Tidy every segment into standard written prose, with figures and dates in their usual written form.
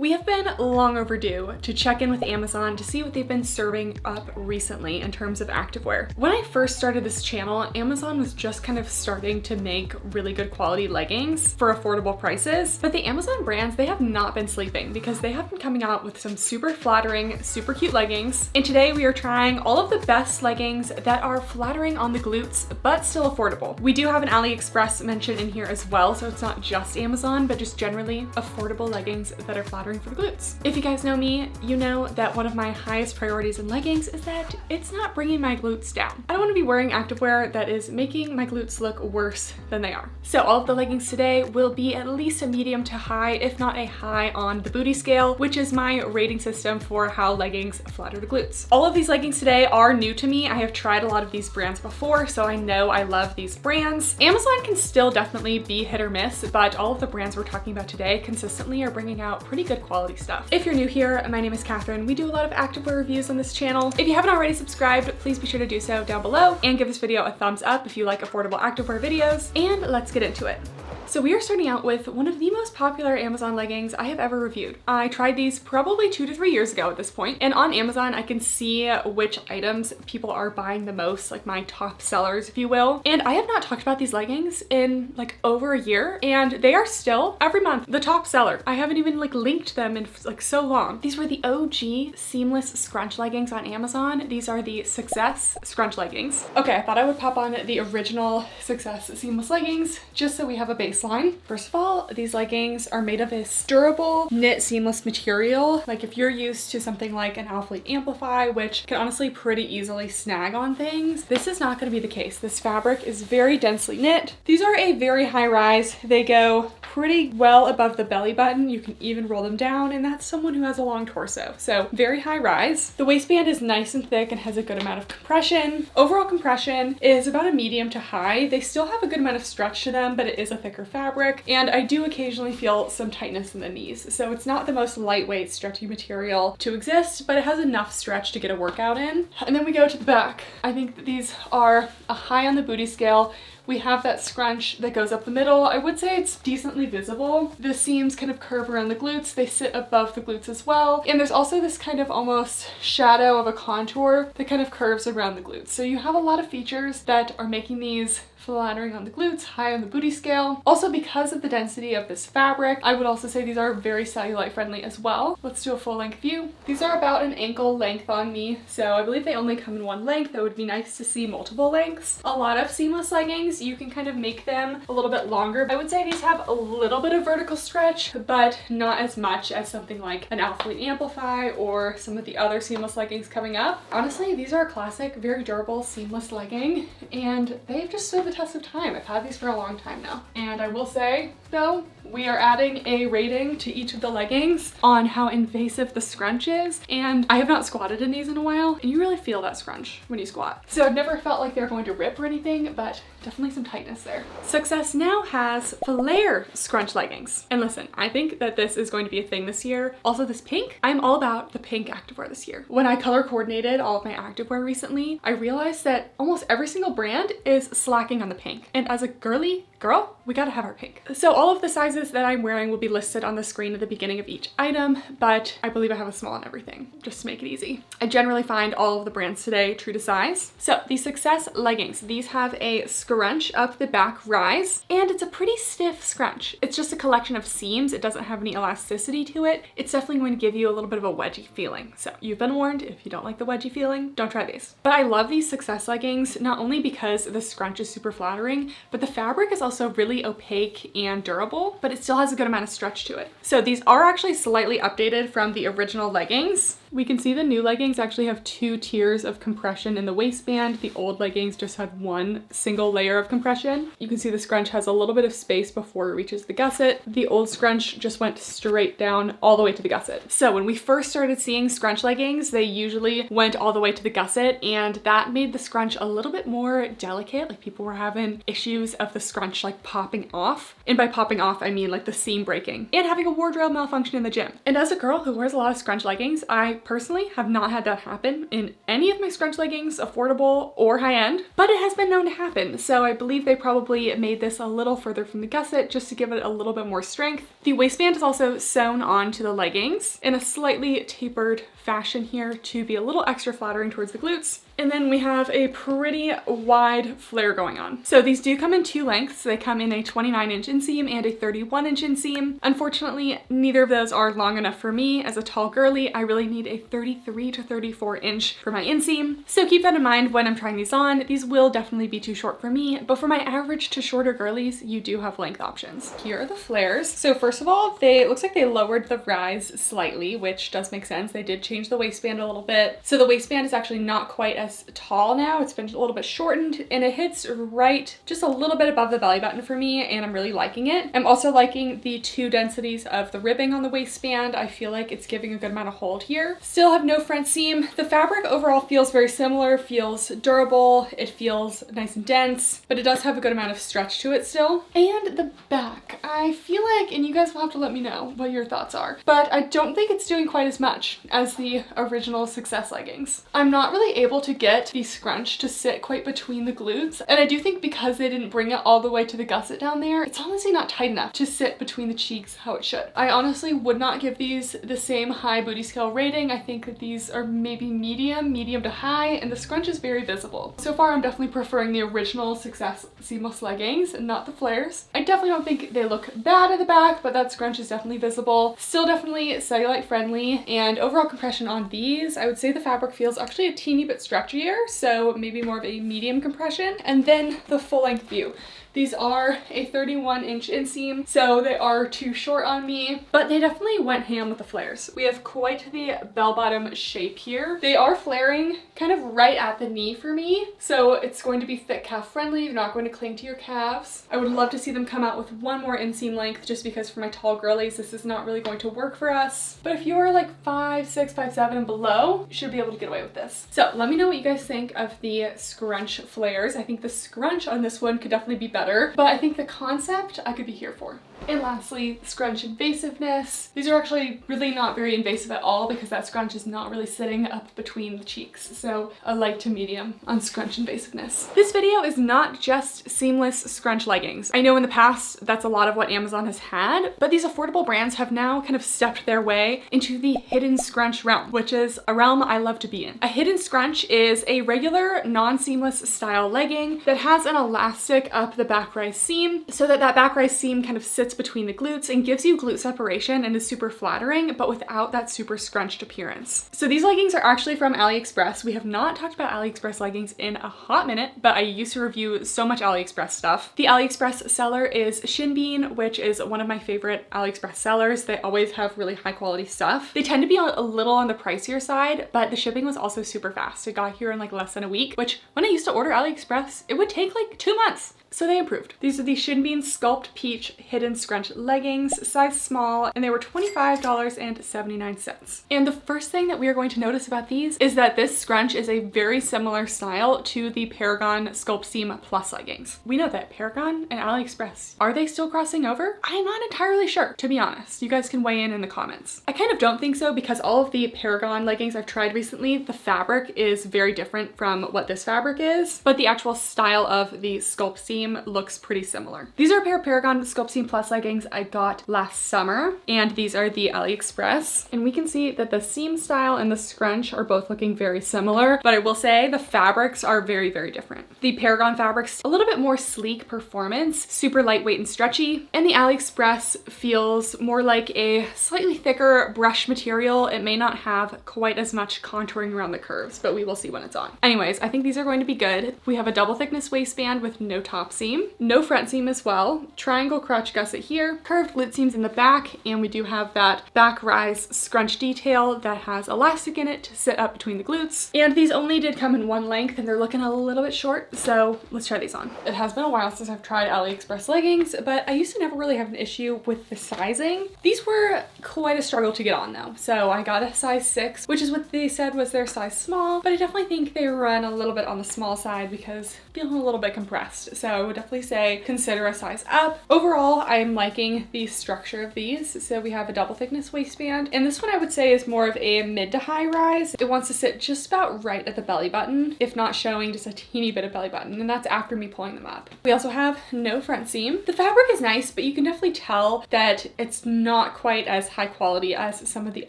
We have been long overdue to check in with Amazon to see what they've been serving up recently in terms of activewear. When I first started this channel, Amazon was just kind of starting to make really good quality leggings for affordable prices, but the Amazon brands, they have not been sleeping because they have been coming out with some super flattering, super cute leggings. And today we are trying all of the best leggings that are flattering on the glutes, but still affordable. We do have an AliExpress mention in here as well, so it's not just Amazon, but just generally affordable leggings that are flattering for the glutes. If you guys know me, you know that one of my highest priorities in leggings is that it's not bringing my glutes down. I don't want to be wearing activewear that is making my glutes look worse than they are. So all of the leggings today will be at least a medium to high, if not a high on the booty scale, which is my rating system for how leggings flatter the glutes. All of these leggings today are new to me. I have tried a lot of these brands before, so I know I love these brands. Amazon can still definitely be hit or miss, but all of the brands we're talking about today consistently are bringing out pretty good quality stuff. If you're new here, my name is Kathryn. We do a lot of activewear reviews on this channel. If you haven't already subscribed, please be sure to do so down below and give this video a thumbs up if you like affordable activewear videos, and let's get into it. So we are starting out with one of the most popular Amazon leggings I have ever reviewed. I tried these probably 2 to 3 years ago at this point, and on Amazon I can see which items people are buying the most, like my top sellers, if you will. And I have not talked about these leggings in like over a year, and they are still every month the top seller. I haven't even like linked them in like so long. These were the OG seamless scrunch leggings on Amazon. These are the Suuksess scrunch leggings. Okay, I thought I would pop on the original Suuksess seamless leggings just so we have a baseline. First of all, these leggings are made of this durable knit seamless material. Like if you're used to something like an Athlete Amplify, which can honestly pretty easily snag on things, this is not going to be the case. This fabric is very densely knit. These are a very high rise. They go pretty well above the belly button. You can even roll them down, and that's someone who has a long torso. So very high rise. The waistband is nice and thick and has a good amount of compression. Overall compression is about a medium to high. They still have a good amount of stretch to them, but it is a thicker fabric, and I do occasionally feel some tightness in the knees. So it's not the most lightweight stretchy material to exist, but it has enough stretch to get a workout in. And then we go to the back. I think that these are a high on the booty scale. We have that scrunch that goes up the middle. I would say it's decently visible. The seams kind of curve around the glutes. They sit above the glutes as well. And there's also this kind of almost shadow of a contour that kind of curves around the glutes. So you have a lot of features that are making these flattering on the glutes, high on the booty scale. Also, because of the density of this fabric, I would also say these are very cellulite friendly as well. Let's do a full length view. These are about an ankle length on me, so I believe they only come in one length. It would be nice to see multiple lengths. A lot of seamless leggings, you can kind of make them a little bit longer. I would say these have a little bit of vertical stretch, but not as much as something like an Athlete Amplify or some of the other seamless leggings coming up. Honestly, these are a classic, very durable seamless legging, and they've just stood the test of time. I've had these for a long time now. And I will say, though, we are adding a rating to each of the leggings on how invasive the scrunch is. And I have not squatted in these in a while, and you really feel that scrunch when you squat. So I've never felt like they're going to rip or anything, but definitely some tightness there. Suuksess now has flare scrunch leggings. And listen, I think that this is going to be a thing this year. Also this pink, I'm all about the pink activewear this year. When I color coordinated all of my activewear recently, I realized that almost every single brand is slacking on the pink. And as a girly girl, we gotta have our pink. So all of the sizes that I'm wearing will be listed on the screen at the beginning of each item, but I believe I have a small on everything, just to make it easy. I generally find all of the brands today true to size. So the Suuksess leggings, these have a scrunch up the back rise, and it's a pretty stiff scrunch. It's just a collection of seams. It doesn't have any elasticity to it. It's definitely going to give you a little bit of a wedgie feeling. So you've been warned, if you don't like the wedgie feeling, don't try these. But I love these Suuksess leggings, not only because the scrunch is super flattering, but the fabric is also really opaque and durable, but it still has a good amount of stretch to it. So these are actually slightly updated from the original leggings. We can see the new leggings actually have 2 tiers of compression in the waistband. The old leggings just had one single layer of compression. You can see the scrunch has a little bit of space before it reaches the gusset. The old scrunch just went straight down all the way to the gusset. So when we first started seeing scrunch leggings, they usually went all the way to the gusset, and that made the scrunch a little bit more delicate. Like people were having issues of the scrunch like popping popping off. And by popping off, I mean like the seam breaking and having a wardrobe malfunction in the gym. And as a girl who wears a lot of scrunch leggings, I personally have not had that happen in any of my scrunch leggings, affordable or high-end, but it has been known to happen. So I believe they probably made this a little further from the gusset just to give it a little bit more strength. The waistband is also sewn onto the leggings in a slightly tapered fashion here to be a little extra flattering towards the glutes. And then we have a pretty wide flare going on. So these do come in two lengths. They come in a 29-inch inseam and a 31-inch inseam. Unfortunately, neither of those are long enough for me. As a tall girly, I really need a 33 to 34-inch for my inseam. So keep that in mind when I'm trying these on. These will definitely be too short for me, but for my average to shorter girlies, you do have length options. Here are the flares. So first of all, it looks like they lowered the rise slightly, which does make sense. They did change the waistband a little bit. So the waistband is actually not quite as tall now. It's been a little bit shortened and it hits right just a little bit above the belly button for me, and I'm really liking it. I'm also liking the two densities of the ribbing on the waistband. I feel like it's giving a good amount of hold here. Still have no front seam. The fabric overall feels very similar, feels durable, it feels nice and dense, but it does have a good amount of stretch to it still. And the back, I feel like, and you guys will have to let me know what your thoughts are, but I don't think it's doing quite as much as the original Suuksess leggings. I'm not really able to get the scrunch to sit quite between the glutes, and I do think because they didn't bring it all the way to the gusset down there, it's honestly not tight enough to sit between the cheeks how it should. I honestly would not give these the same high booty scale rating. I think that these are maybe medium to high, and the scrunch is very visible. So far, I'm definitely preferring the original Suuksess seamless leggings and not the flares. I definitely don't think they look bad at the back, but that scrunch is definitely visible. Still definitely cellulite friendly, and overall compression on these, I would say the fabric feels actually a teeny bit stretchier, so maybe more of a medium compression. And then the full length view. These are a 31-inch inseam, so they are too short on me, but they definitely went ham with the flares. We have quite the bell-bottom shape here. They are flaring kind of right at the knee for me, so it's going to be thick calf friendly. You're not going to cling to your calves. I would love to see them come out with one more inseam length, just because for my tall girlies, this is not really going to work for us. But if you're like 5'6", 5'7", and below, you should be able to get away with this. So let me know what you guys think of the scrunch flares. I think the scrunch on this one could definitely be better, but I think the concept I could be here for. And lastly, scrunch invasiveness. These are actually really not very invasive at all because that scrunch is not really sitting up between the cheeks. So a light to medium on scrunch invasiveness. This video is not just seamless scrunch leggings. I know in the past that's a lot of what Amazon has had, but these affordable brands have now kind of stepped their way into the hidden scrunch realm, which is a realm I love to be in. A hidden scrunch is a regular non-seamless style legging that has an elastic up the back rise seam so that back rise seam kind of sits between the glutes and gives you glute separation and is super flattering, but without that super scrunched appearance. So these leggings are actually from AliExpress. We have not talked about AliExpress leggings in a hot minute, but I used to review so much AliExpress stuff. The AliExpress seller is Shinbene, which is one of my favorite AliExpress sellers. They always have really high quality stuff. They tend to be a little on the pricier side, but the shipping was also super fast. It got here in like less than a week, which when I used to order AliExpress, it would take like 2 months. So they improved. These are the Shinbene Sculpt Peach Hidden Scrunch Leggings, size small, and they were $25.79. And the first thing that we are going to notice about these is that this scrunch is a very similar style to the Paragon Sculpt Seam Plus leggings. We know that Paragon and AliExpress, are they still crossing over? I'm not entirely sure, to be honest. You guys can weigh in the comments. I kind of don't think so because all of the Paragon leggings I've tried recently, the fabric is very different from what this fabric is, but the actual style of the Sculpt Seam looks pretty similar. These are a pair of Paragon Sculpt Seam Plus leggings I got last summer, and these are the AliExpress. And we can see that the seam style and the scrunch are both looking very similar, but I will say the fabrics are very, very different. The Paragon fabric's a little bit more sleek performance, super lightweight and stretchy, and the AliExpress feels more like a slightly thicker brush material. It may not have quite as much contouring around the curves, but we will see when it's on. Anyways, I think these are going to be good. We have a double thickness waistband with no top seam, no front seam as well, triangle crotch gusset here, curved glute seams in the back, and we do have that back rise scrunch detail that has elastic in it to sit up between the glutes. And these only did come in one length and they're looking a little bit short, so let's try these on. It has been a while since I've tried AliExpress leggings, but I used to never really have an issue with the sizing. These were quite a struggle to get on though. So I got a size 6, which is what they said was their size small, but I definitely think they run a little bit on the small side because feeling a little bit compressed. So would definitely say consider a size up. Overall, I'm liking the structure of these. So we have a double thickness waistband, and this one I would say is more of a mid to high rise. It wants to sit just about right at the belly button, if not showing just a teeny bit of belly button, and that's after me pulling them up. We also have no front seam. The fabric is nice, but you can definitely tell that it's not quite as high quality as some of the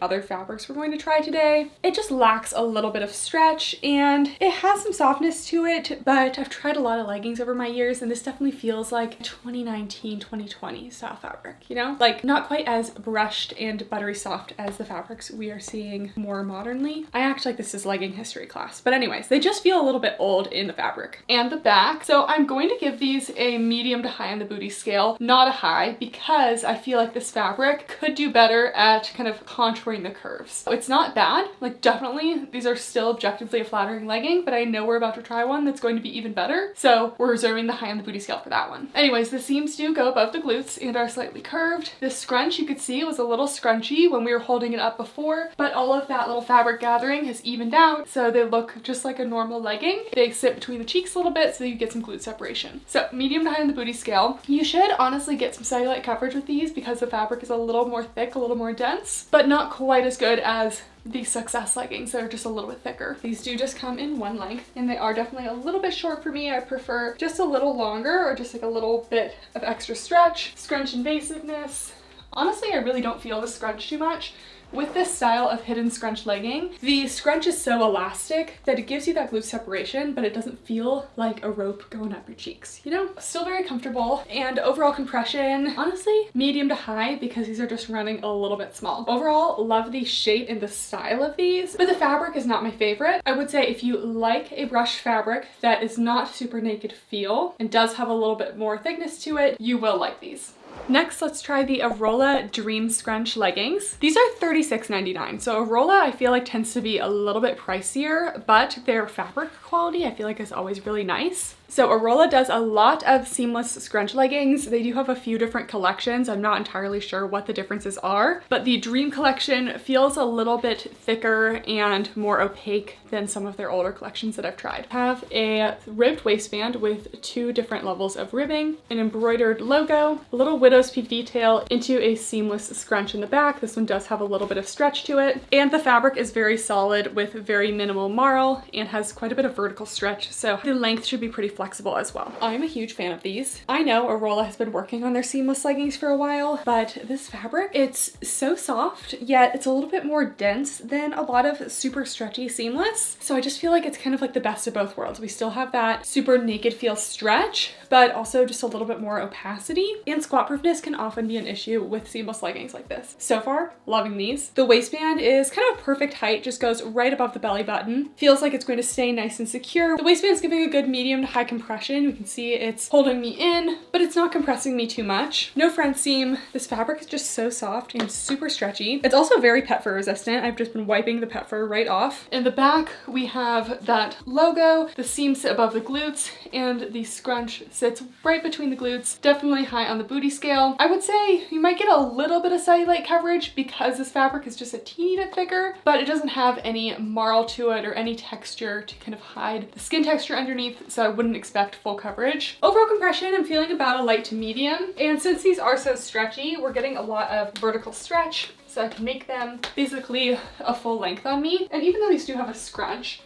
other fabrics we're going to try today. It just lacks a little bit of stretch, and it has some softness to it, but I've tried a lot of leggings over my years, and this definitely feels like 2019, 2020 style fabric, you know? Like not quite as brushed and buttery soft as the fabrics we are seeing more modernly. I act like this is legging history class, but anyways, they just feel a little bit old in the fabric. And the back, so I'm going to give these a medium to high on the booty scale, not a high, because I feel like this fabric could do better at kind of contouring the curves. So it's not bad, like definitely these are still objectively a flattering legging, but I know we're about to try one that's going to be even better, so we're reserving the high on the booty scale for that one. Anyways, the seams do go above the glutes and are slightly curved. This scrunch, you could see, was a little scrunchy when we were holding it up before, but all of that little fabric gathering has evened out, so they look just like a normal legging. They sit between the cheeks a little bit so you get some glute separation. So medium to high on the booty scale. You should honestly get some cellulite coverage with these because the fabric is a little more thick, a little more dense, but not quite as good as the Suuksess leggings that are just a little bit thicker. These do just come in one length, and they are definitely a little bit short for me. I prefer just a little longer or just like a little bit of extra stretch. Scrunch invasiveness. Honestly, I really don't feel the scrunch too much. With this style of hidden scrunch legging, the scrunch is so elastic that it gives you that glute separation, but it doesn't feel like a rope going up your cheeks, you know? Still very comfortable, and overall compression, honestly, medium to high because these are just running a little bit small. Overall, love the shape and the style of these, but the fabric is not my favorite. I would say if you like a brushed fabric that is not super naked feel and does have a little bit more thickness to it, you will like these. Next, let's try the Aurola Dream Scrunch leggings. These are $36.99. So Aurola, I feel like tends to be a little bit pricier, but their fabric quality I feel like is always really nice. So Aurola does a lot of seamless scrunch leggings. They do have a few different collections. I'm not entirely sure what the differences are, but the Dream collection feels a little bit thicker and more opaque than some of their older collections that I've tried. Have a ribbed waistband with 2 different levels of ribbing, an embroidered logo, a little widow's peak detail into a seamless scrunch in the back. This one does have a little bit of stretch to it, and the fabric is very solid with very minimal marl and has quite a bit of vertical stretch, so the length should be pretty flexible as well. I'm a huge fan of these. I know Aurola has been working on their seamless leggings for a while, but this fabric, it's so soft, yet it's a little bit more dense than a lot of super stretchy seamless. So I just feel like it's kind of like the best of both worlds. We still have that super naked feel stretch, but also just a little bit more opacity, and squat proofness can often be an issue with seamless leggings like this. So far, loving these. The waistband is kind of a perfect height, just goes right above the belly button. Feels like it's going to stay nice and secure. The waistband is giving a good medium to high compression. You can see it's holding me in, but it's not compressing me too much. No front seam. This fabric is just so soft and super stretchy. It's also very pet fur resistant. I've just been wiping the pet fur right off. In the back, we have that logo. The seams sit above the glutes, and the scrunch sits right between the glutes. Definitely high on the booty scale. I would say you might get a little bit of cellulite coverage because this fabric is just a teeny bit thicker, but it doesn't have any marl to it or any texture to kind of hide the skin texture underneath, so I wouldn't expect full coverage. Overall compression, I'm feeling about a light to medium, and since these are so stretchy, we're getting a lot of vertical stretch, so I can make them basically a full length on me. And even though these do have a scrunch,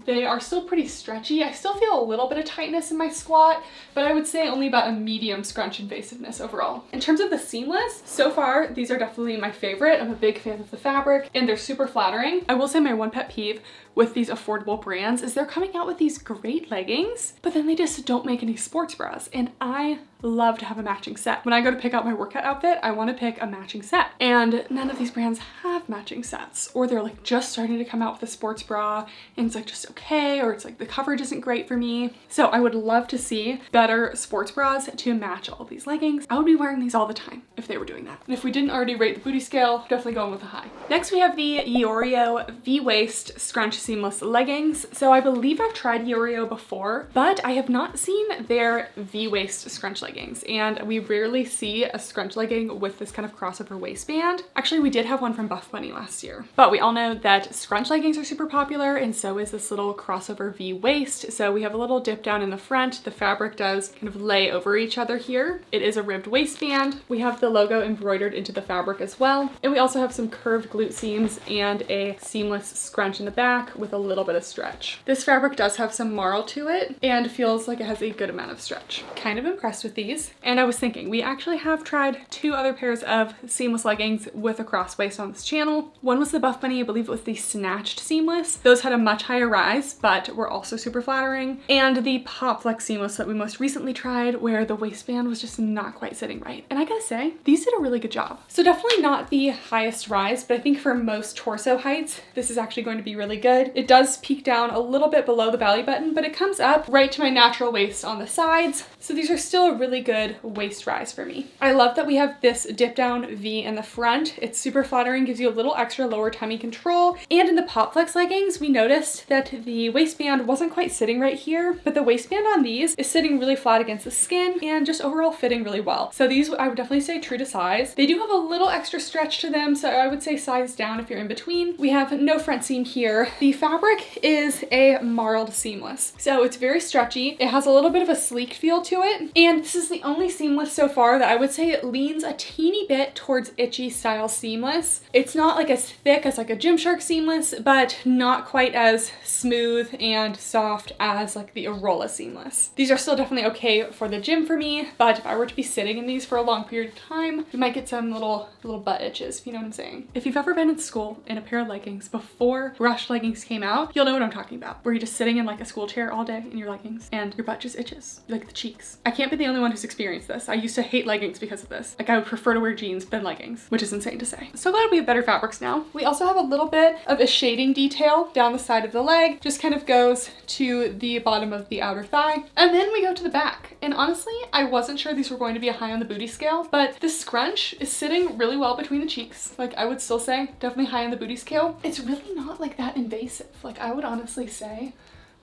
they are still pretty stretchy. I still feel a little bit of tightness in my squat, but I would say only about a medium scrunch invasiveness overall. In terms of the seamless, so far, these are definitely my favorite. I'm a big fan of the fabric, and they're super flattering. I will say my one pet peeve with these affordable brands is they're coming out with these great leggings, but then they just don't make any sports bras, and I love to have a matching set. When I go to pick out my workout outfit, I want to pick a matching set, and none of these brands have matching sets, or they're like just starting to come out with a sports bra and it's like just okay, or it's like the coverage isn't great for me. So I would love to see better sports bras to match all these leggings. I would be wearing these all the time if they were doing that. And if we didn't already rate the booty scale, definitely going with a high. Next we have the Yeoreo V-waist scrunch seamless leggings. So I believe I've tried Yeoreo before, but I have not seen their V-waist scrunch leggings leggings, and we rarely see a scrunch legging with this kind of crossover waistband. Actually, we did have one from Buff Bunny last year, but we all know that scrunch leggings are super popular, and so is this little crossover V waist. So we have a little dip down in the front. The fabric does kind of lay over each other here. It is a ribbed waistband. We have the logo embroidered into the fabric as well, and we also have some curved glute seams and a seamless scrunch in the back with a little bit of stretch. This fabric does have some marl to it and feels like it has a good amount of stretch. Kind of impressed with these. And I was thinking, we actually have tried 2 other pairs of seamless leggings with a cross waist on this channel. One was the Buff Bunny, I believe it was the snatched seamless. Those had a much higher rise, but were also super flattering. And the POPFLEX seamless that we most recently tried, where the waistband was just not quite sitting right. And I gotta say, these did a really good job. So definitely not the highest rise, but I think for most torso heights, this is actually going to be really good. It does peak down a little bit below the belly button, but it comes up right to my natural waist on the sides. So these are still a really good waist rise for me. I love that we have this dip down V in the front. It's super flattering, gives you a little extra lower tummy control. And in the POPFLEX leggings, we noticed that the waistband wasn't quite sitting right here, but the waistband on these is sitting really flat against the skin and just overall fitting really well. So these, I would definitely say true to size. They do have a little extra stretch to them, so I would say size down if you're in between. We have no front seam here. The fabric is a marled seamless, so it's very stretchy. It has a little bit of a sleek feel to it, and this is the only seamless so far that I would say it leans a teeny bit towards itchy style seamless. It's not like as thick as like a Gymshark seamless, but not quite as smooth and soft as like the Aurola seamless. These are still definitely okay for the gym for me, but if I were to be sitting in these for a long period of time, you might get some little butt itches, if you know what I'm saying. If you've ever been in school in a pair of leggings before rush leggings came out, you'll know what I'm talking about, where you're just sitting in like a school chair all day in your leggings and your butt just itches, like the cheeks. I can't be the only one who's experienced this. I used to hate leggings because of this. Like I would prefer to wear jeans than leggings, which is insane to say. So glad we have better fabrics now. We also have a little bit of a shading detail down the side of the leg, just kind of goes to the bottom of the outer thigh. And then we go to the back. And honestly, I wasn't sure these were going to be a high on the booty scale, but the scrunch is sitting really well between the cheeks. Like I would still say definitely high on the booty scale. It's really not like that invasive. Like I would honestly say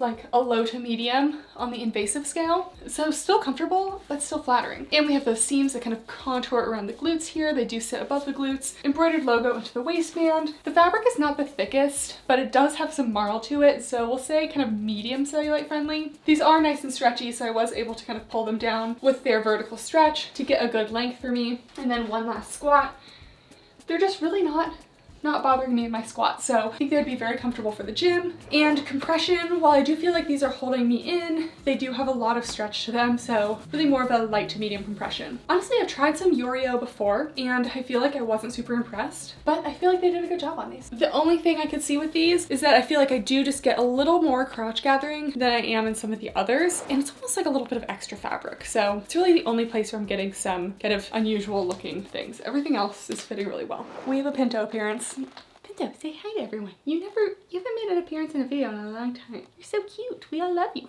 like a low to medium on the invasive scale. So still comfortable, but still flattering. And we have those seams that kind of contour around the glutes here. They do sit above the glutes. Embroidered logo into the waistband. The fabric is not the thickest, but it does have some marl to it. So we'll say kind of medium cellulite friendly. These are nice and stretchy, so I was able to kind of pull them down with their vertical stretch to get a good length for me. And then one last squat. They're just really not bothering me in my squat, so I think they would be very comfortable for the gym. And compression, while I do feel like these are holding me in, they do have a lot of stretch to them, so really more of a light to medium compression. Honestly, I've tried some Yeoreo before, and I feel like I wasn't super impressed, but I feel like they did a good job on these. The only thing I could see with these is that I feel like I do just get a little more crotch gathering than I am in some of the others, and it's almost like a little bit of extra fabric, so it's really the only place where I'm getting some kind of unusual looking things. Everything else is fitting really well. We have a Pinto appearance. Pinto, say hi to everyone. You haven't made an appearance in a video in a long time. You're so cute. We all love you.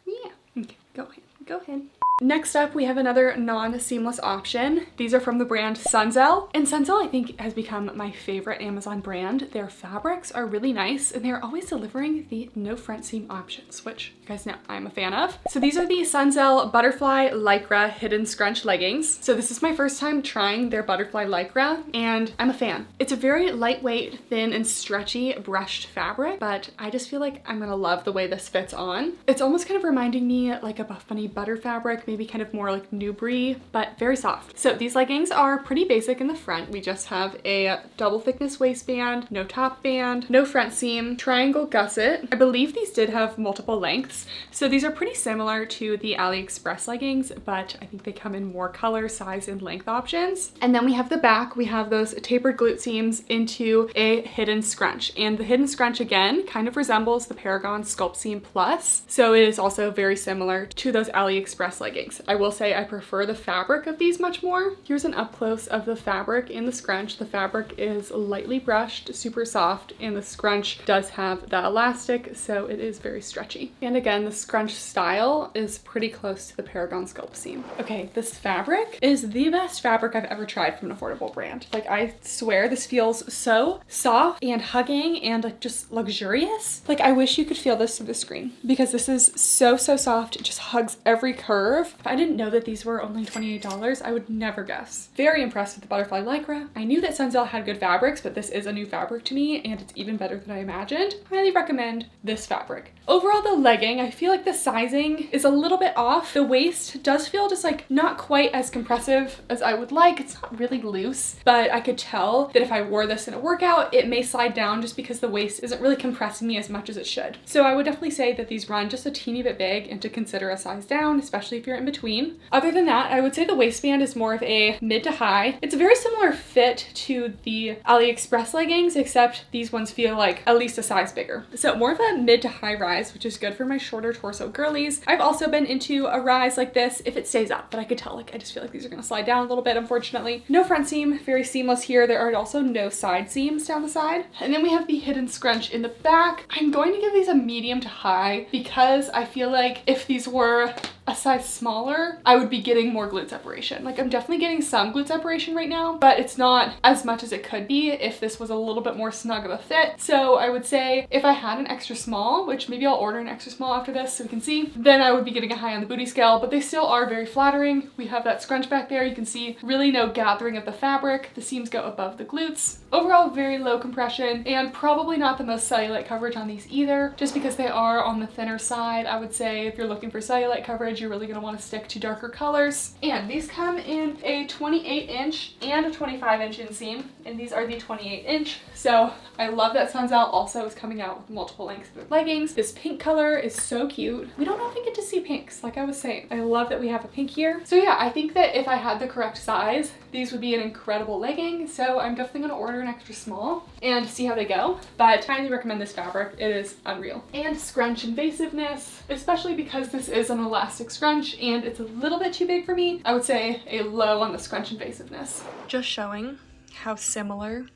Yeah. Okay, go ahead. Go ahead. Next up, we have another non-seamless option. These are from the brand Sunzel. And Sunzel, I think, has become my favorite Amazon brand. Their fabrics are really nice, and they're always delivering the no front seam options, which you guys know I'm a fan of. So these are the Sunzel Butterfly Lycra Hidden Scrunch Leggings. So this is my first time trying their Butterfly Lycra, and I'm a fan. It's a very lightweight, thin, and stretchy brushed fabric, but I just feel like I'm gonna love the way this fits on. It's almost kind of reminding me like a Buff Bunny butter fabric, maybe kind of more like new brie, but very soft. So these leggings are pretty basic in the front. We just have a double thickness waistband, no top band, no front seam, triangle gusset. I believe these did have multiple lengths. So these are pretty similar to the AliExpress leggings, but I think they come in more color, size, and length options. And then we have the back. We have those tapered glute seams into a hidden scrunch. And the hidden scrunch, again, kind of resembles the Paragon Sculpt Seam Plus. So it is also very similar to those AliExpress leggings. I will say I prefer the fabric of these much more. Here's an up close of the fabric in the scrunch. The fabric is lightly brushed, super soft, and the scrunch does have the elastic, so it is very stretchy. And again, the scrunch style is pretty close to the Paragon Sculpt Seam. Okay, this fabric is the best fabric I've ever tried from an affordable brand. Like, I swear this feels so soft and hugging and like just luxurious. Like, I wish you could feel this through the screen because this is so soft. It just hugs every curve. scarf. If I didn't know that these were only $28, I would never guess. Very impressed with the butterfly Lycra. I knew that Sunzel had good fabrics, but this is a new fabric to me and it's even better than I imagined. Highly recommend this fabric. Overall, the legging, I feel like the sizing is a little bit off. The waist does feel just like not quite as compressive as I would like. It's not really loose, but I could tell that if I wore this in a workout, it may slide down just because the waist isn't really compressing me as much as it should. So I would definitely say that these run just a teeny bit big and to consider a size down, especially if you're in between. Other than that, I would say the waistband is more of a mid to high. It's a very similar fit to the AliExpress leggings, except these ones feel like at least a size bigger. So more of a mid to high rise, which is good for my shorter torso girlies. I've also been into a rise like this if it stays up, but I could tell, like, I just feel like these are gonna slide down a little bit, unfortunately. No front seam, very seamless here. There are also no side seams down the side. And then we have the hidden scrunch in the back. I'm going to give these a medium to high because I feel like if these were a size smaller, I would be getting more glute separation. Like, I'm definitely getting some glute separation right now, but it's not as much as it could be if this was a little bit more snug of a fit. So I would say if I had an extra small, which maybe I'll order an extra small after this so we can see, then I would be getting a high on the booty scale, but they still are very flattering. We have that scrunch back there. You can see really no gathering of the fabric. The seams go above the glutes. Overall, very low compression and probably not the most cellulite coverage on these either, just because they are on the thinner side. I would say if you're looking for cellulite coverage, you're really gonna wanna stick to darker colors. And these come in a 28-inch and a 25-inch inseam, and these are the 28-inch. So I love that Sunzel also is coming out with multiple lengths of their leggings. This pink color is so cute. We don't often get to see pinks, like I was saying. I love that we have a pink here. So yeah, I think that if I had the correct size, these would be an incredible legging. So I'm definitely gonna order an extra small and see how they go. But I highly recommend this fabric. It is unreal. And scrunch invasiveness, especially because this is an elastic scrunch and it's a little bit too big for me, I would say a low on the scrunch invasiveness. Just showing how similar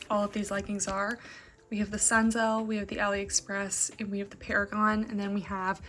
all of these leggings are. We have the Sunzel, we have the AliExpress, and we have the Paragon, and then we have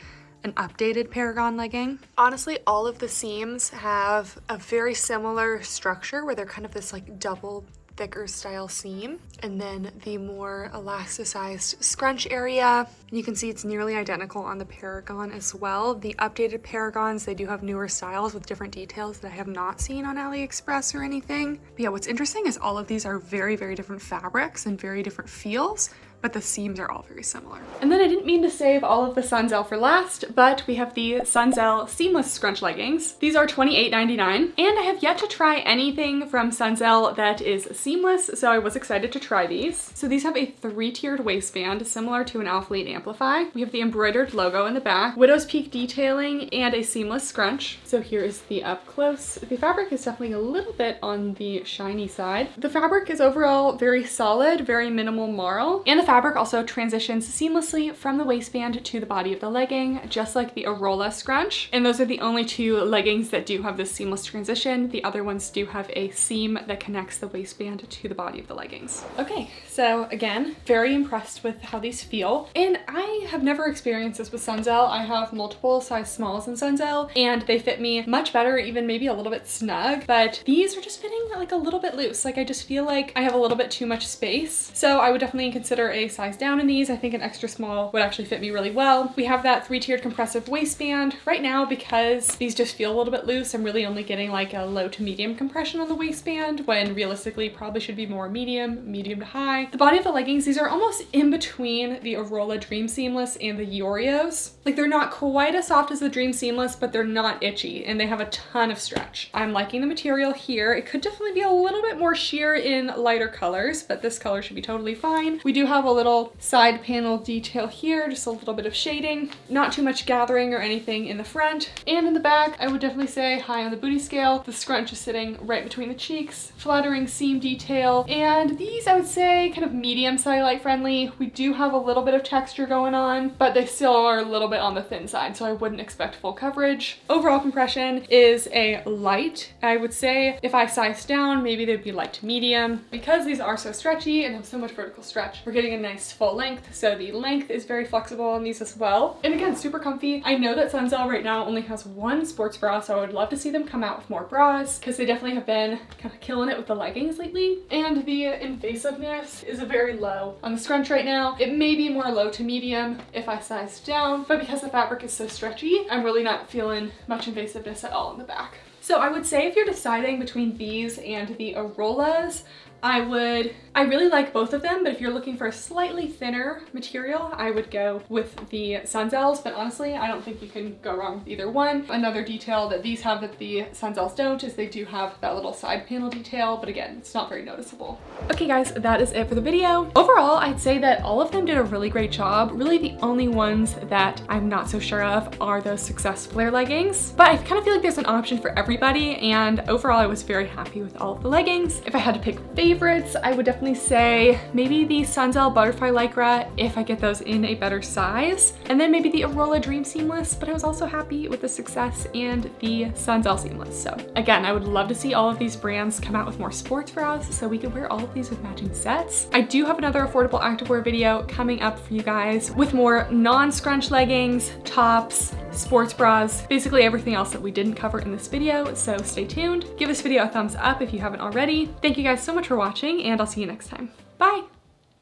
an updated Paragon legging. Honestly, all of the seams have a very similar structure where they're kind of this like double thicker style seam, and then the more elasticized scrunch area. You can see it's nearly identical on the Paragon as well. The updated Paragons, they do have newer styles with different details that I have not seen on AliExpress or anything. But yeah, what's interesting is all of these are very, very different fabrics and very different feels, but the seams are all very similar. And then I didn't mean to save all of the Sunzel for last, but we have the Sunzel seamless scrunch leggings. These are $28.99, and I have yet to try anything from Sunzel that is seamless, so I was excited to try these. So these have a 3-tiered waistband, similar to an Alphalete Amplify. We have the embroidered logo in the back, widow's peak detailing, and a seamless scrunch. So here is the up close. The fabric is definitely a little bit on the shiny side. The fabric is overall very solid, very minimal marl, and the fabric also transitions seamlessly from the waistband to the body of the legging, just like the Aurola scrunch. And those are the only 2 leggings that do have this seamless transition. The other ones do have a seam that connects the waistband to the body of the leggings. Okay, so again, very impressed with how these feel. And I have never experienced this with Sunzel. I have multiple size smalls in Sunzel, and they fit me much better, even maybe a little bit snug, but these are just fitting like a little bit loose. Like, I just feel like I have a little bit too much space. So I would definitely consider a size down in these. I think an extra small would actually fit me really well. We have that 3-tiered compressive waistband. Right now, because these just feel a little bit loose, I'm really only getting like a low to medium compression on the waistband, when realistically probably should be more medium to high. The body of the leggings, these are almost in between the Aurola Dream Seamless and the Yeoreos. Like, they're not quite as soft as the Dream Seamless, but they're not itchy, and they have a ton of stretch. I'm liking the material here. It could definitely be a little bit more sheer in lighter colors, but this color should be totally fine. We do have a little side panel detail here, just a little bit of shading, not too much gathering or anything in the front. And in the back, I would definitely say high on the booty scale. The scrunch is sitting right between the cheeks, flattering seam detail, and these I would say kind of medium cellulite friendly. We do have a little bit of texture going on, but they still are a little bit on the thin side, so I wouldn't expect full coverage. Overall compression is a light. I would say if I sized down, maybe they'd be light to medium. Because these are so stretchy and have so much vertical stretch, we're getting a a nice full length, so the length is very flexible on these as well. And again, super comfy. I know that Sunzel right now only has one sports bra, so I would love to see them come out with more bras because they definitely have been kind of killing it with the leggings lately. And the invasiveness is a very low on the scrunch right now. It may be more low to medium if I size down, but because the fabric is so stretchy, I'm really not feeling much invasiveness at all in the back. So I would say if you're deciding between these and the Aurolas, I really like both of them, but if you're looking for a slightly thinner material, I would go with the Sunzels, but honestly, I don't think you can go wrong with either one. Another detail that these have that the Sunzels don't is they do have that little side panel detail, but again, it's not very noticeable. Okay guys, that is it for the video. Overall, I'd say that all of them did a really great job. Really the only ones that I'm not so sure of are those Suuksess flare leggings, but I kind of feel like there's an option for everybody, and overall I was very happy with all of the leggings. If I had to pick favorites, I would definitely say maybe the Sunzel butterfly Lycra if I get those in a better size, and then maybe the Aurola Dream Seamless, but I was also happy with the Suuksess and the Sunzel Seamless. So again, I would love to see all of these brands come out with more sports bras so we could wear all of these with matching sets. I do have another affordable activewear video coming up for you guys with more non-scrunch leggings, tops, sports bras, basically everything else that we didn't cover in this video, so stay tuned. Give this video a thumbs up if you haven't already. Thank you guys so much for watching, and I'll see you next time. Bye!